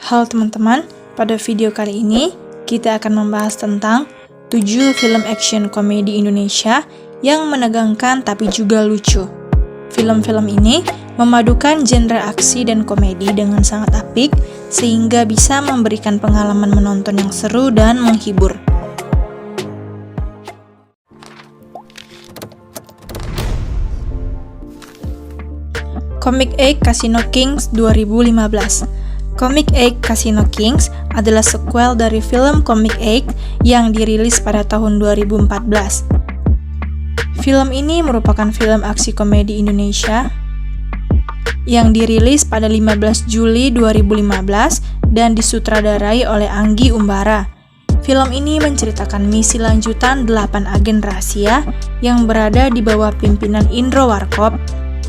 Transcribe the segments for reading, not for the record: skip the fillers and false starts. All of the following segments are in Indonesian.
Halo teman-teman, pada video kali ini kita akan membahas tentang 7 film action komedi Indonesia yang menegangkan tapi juga lucu. Film-film ini memadukan genre aksi dan komedi dengan sangat apik sehingga bisa memberikan pengalaman menonton yang seru dan menghibur. Comic Egg Casino Kings 2015. Comic Egg Casino Kings adalah sequel dari film Comic Egg yang dirilis pada tahun 2014. Film ini merupakan film aksi komedi Indonesia yang dirilis pada 15 Juli 2015 dan disutradarai oleh Anggi Umbara. Film ini menceritakan misi lanjutan 8 agen rahasia yang berada di bawah pimpinan Indro Warkop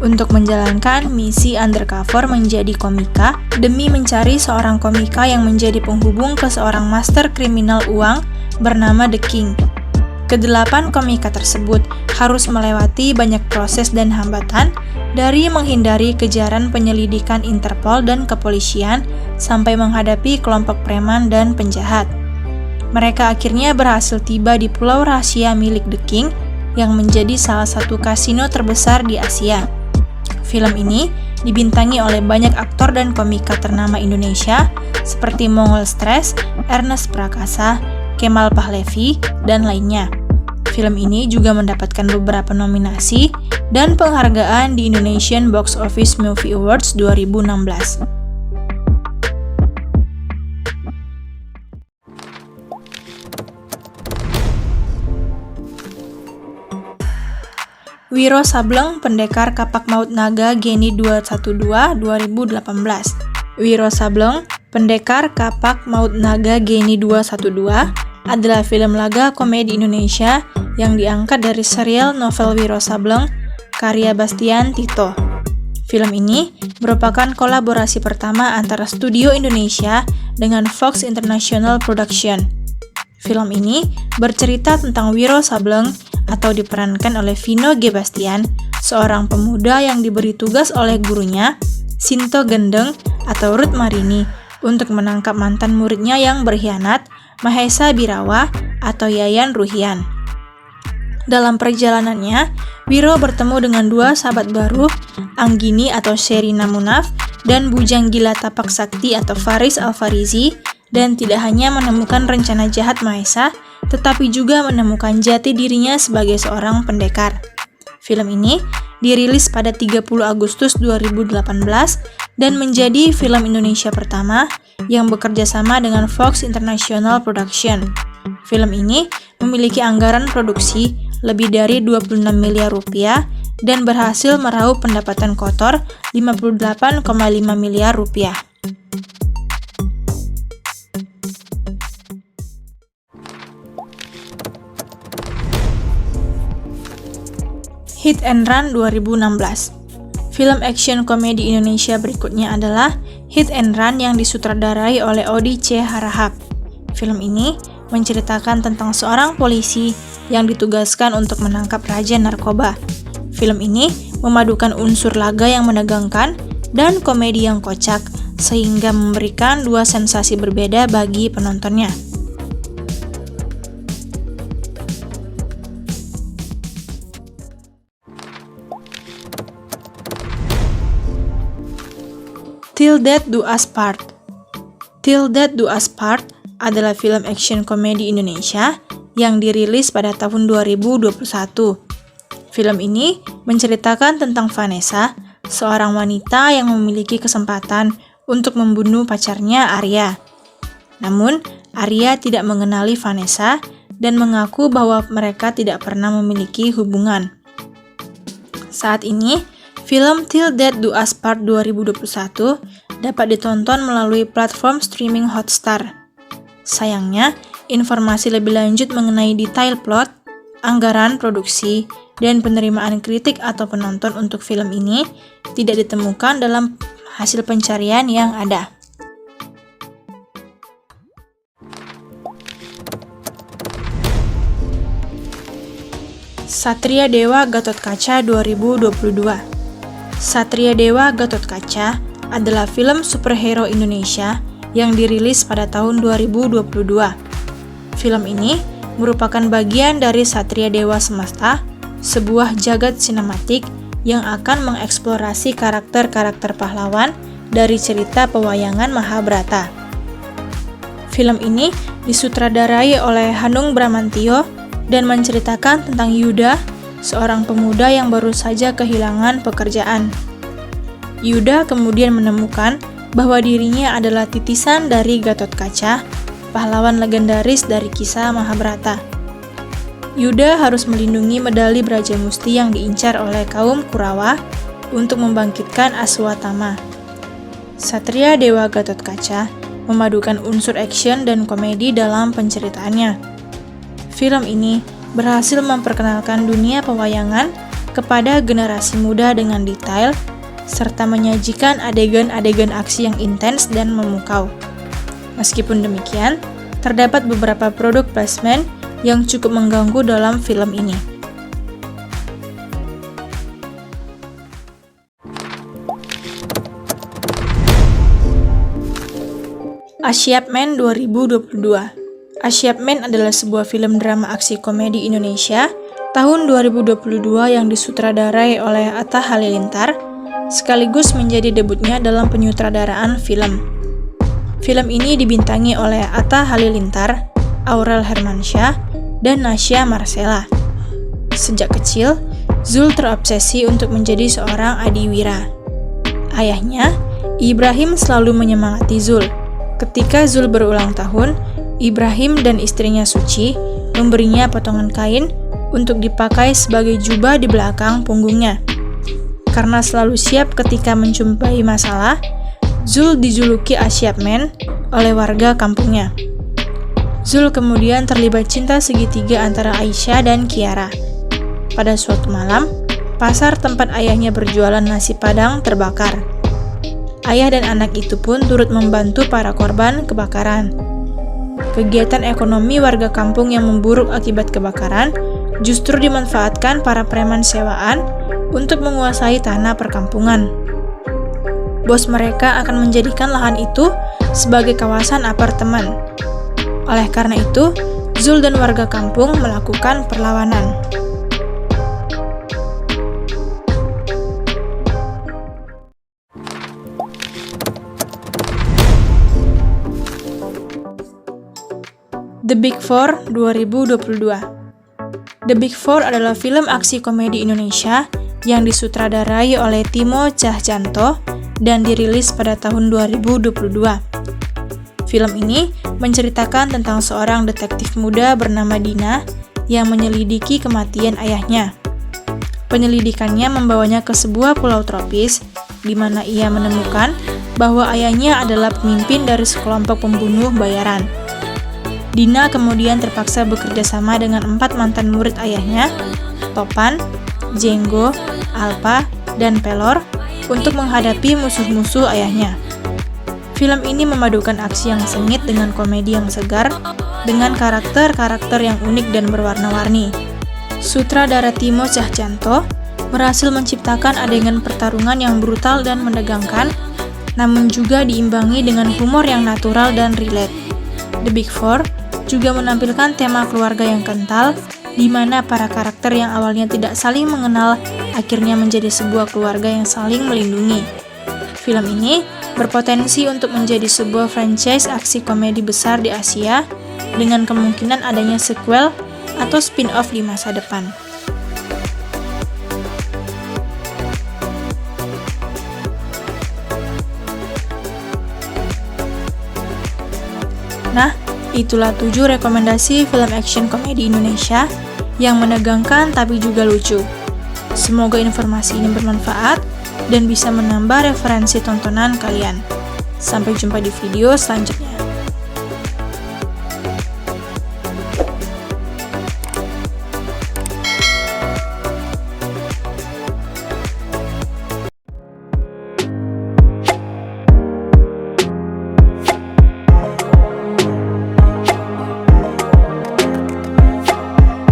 untuk menjalankan misi undercover menjadi komika demi mencari seorang komika yang menjadi penghubung ke seorang master kriminal uang bernama The King. Kedelapan komika tersebut harus melewati banyak proses dan hambatan dari menghindari kejaran penyelidikan Interpol dan kepolisian sampai menghadapi kelompok preman dan penjahat. Mereka akhirnya berhasil tiba di pulau rahasia milik The King yang menjadi salah satu kasino terbesar di Asia. Film ini dibintangi oleh banyak aktor dan komika ternama Indonesia seperti Mongol Stress, Ernest Prakasa, Kemal Pahlevi, dan lainnya. Film ini juga mendapatkan beberapa nominasi dan penghargaan di Indonesian Box Office Movie Awards 2016. Wiro Sableng Pendekar Kapak Maut Naga Geni 212 2018. Wiro Sableng Pendekar Kapak Maut Naga Geni 212 adalah film laga komedi Indonesia yang diangkat dari serial novel Wiro Sableng karya Bastian Tito. Film ini merupakan kolaborasi pertama antara studio Indonesia dengan Fox International Production. Film ini bercerita tentang Wiro Sableng atau diperankan oleh Vino G. Bastian, seorang pemuda yang diberi tugas oleh gurunya, Sinto Gendeng atau Ruth Marini, untuk menangkap mantan muridnya yang berkhianat, Mahesa Birawa atau Yayan Ruhian. Dalam perjalanannya, Wiro bertemu dengan dua sahabat baru, Anggini atau Sherina Munaf, dan Bujang Gila Tapak Sakti atau Faris Alfarizi, dan tidak hanya menemukan rencana jahat Mahesa, tetapi juga menemukan jati dirinya sebagai seorang pendekar. Film ini dirilis pada 30 Agustus 2018 dan menjadi film Indonesia pertama yang bekerja sama dengan Fox International Production. Film ini memiliki anggaran produksi lebih dari 26 miliar rupiah dan berhasil meraup pendapatan kotor 58,5 miliar rupiah. Hit and Run 2016. Film action komedi Indonesia berikutnya adalah Hit and Run yang disutradarai oleh Odi C. Harahap. Film ini menceritakan tentang seorang polisi yang ditugaskan untuk menangkap raja narkoba. Film ini memadukan unsur laga yang menegangkan dan komedi yang kocak sehingga memberikan dua sensasi berbeda bagi penontonnya. Till Death Do Us Part. Till Death Do Us Part adalah film action komedi Indonesia yang dirilis pada tahun 2021. Film ini menceritakan tentang Vanessa, seorang wanita yang memiliki kesempatan untuk membunuh pacarnya Arya. Namun, Arya tidak mengenali Vanessa dan mengaku bahwa mereka tidak pernah memiliki hubungan. Saat ini, film Till Death Do Us Part 2021 dapat ditonton melalui platform streaming Hotstar. Sayangnya, informasi lebih lanjut mengenai detail plot, anggaran produksi, dan penerimaan kritik atau penonton untuk film ini tidak ditemukan dalam hasil pencarian yang ada. Satria Dewa Gatotkaca 2022. Satria Dewa Gatotkaca adalah film superhero Indonesia yang dirilis pada tahun 2022. Film ini merupakan bagian dari Satria Dewa Semesta, sebuah jagat sinematik yang akan mengeksplorasi karakter-karakter pahlawan dari cerita pewayangan Mahabharata. Film ini disutradarai oleh Hanung Bramantyo dan menceritakan tentang Yuda, seorang pemuda yang baru saja kehilangan pekerjaan. Yuda kemudian menemukan bahwa dirinya adalah titisan dari Gatotkaca, pahlawan legendaris dari kisah Mahabharata. Yuda harus melindungi medali Brajamusti yang diincar oleh kaum Kurawa untuk membangkitkan Aswatthama. Satria Dewa Gatotkaca memadukan unsur action dan komedi dalam penceritaannya. Film ini berhasil memperkenalkan dunia pewayangan kepada generasi muda dengan detail, serta menyajikan adegan-adegan aksi yang intens dan memukau. Meskipun demikian, terdapat beberapa produk placement yang cukup mengganggu dalam film ini. A Siap Man 2022. A Siap Man adalah sebuah film drama aksi komedi Indonesia tahun 2022 yang disutradarai oleh Atta Halilintar, sekaligus menjadi debutnya dalam penyutradaraan film. Film ini dibintangi oleh Atta Halilintar, Aurel Hermansyah, dan Nasya Marcella. Sejak kecil, Zul terobsesi untuk menjadi seorang adiwira. Ayahnya, Ibrahim, selalu menyemangati Zul. Ketika Zul berulang tahun, Ibrahim dan istrinya Suci memberinya potongan kain untuk dipakai sebagai jubah di belakang punggungnya. Karena selalu siap ketika menjumpai masalah, Zul dijuluki A Siap Man oleh warga kampungnya. Zul kemudian terlibat cinta segitiga antara Aisyah dan Kiara. Pada suatu malam, pasar tempat ayahnya berjualan nasi Padang terbakar. Ayah dan anak itu pun turut membantu para korban kebakaran. Kegiatan ekonomi warga kampung yang memburuk akibat kebakaran justru dimanfaatkan para preman sewaan untuk menguasai tanah perkampungan. Bos mereka akan menjadikan lahan itu sebagai kawasan apartemen. Oleh karena itu, Zul dan warga kampung melakukan perlawanan. The Big Four 2022. The Big Four adalah film aksi komedi Indonesia yang disutradarai oleh Timo Tjahjanto dan dirilis pada tahun 2022. Film ini menceritakan tentang seorang detektif muda bernama Dina yang menyelidiki kematian ayahnya. Penyelidikannya membawanya ke sebuah pulau tropis, di mana ia menemukan bahwa ayahnya adalah pemimpin dari sekelompok pembunuh bayaran. Dina kemudian terpaksa bekerja sama dengan 4 mantan murid ayahnya, Topan, Jenggo, Alpa, dan Pelor, untuk menghadapi musuh-musuh ayahnya. Film ini memadukan aksi yang sengit dengan komedi yang segar, dengan karakter-karakter yang unik dan berwarna-warni. Sutradara Timo Tjahjanto berhasil menciptakan adegan pertarungan yang brutal dan menegangkan, namun juga diimbangi dengan humor yang natural dan relate. The Big Four juga menampilkan tema keluarga yang kental, di mana para karakter yang awalnya tidak saling mengenal akhirnya menjadi sebuah keluarga yang saling melindungi. Film ini berpotensi untuk menjadi sebuah franchise aksi komedi besar di Asia, dengan kemungkinan adanya sequel atau spin-off di masa depan. Nah, itulah 7 rekomendasi film action komedi Indonesia yang menegangkan tapi juga lucu. Semoga informasi ini bermanfaat dan bisa menambah referensi tontonan kalian. Sampai jumpa di video selanjutnya.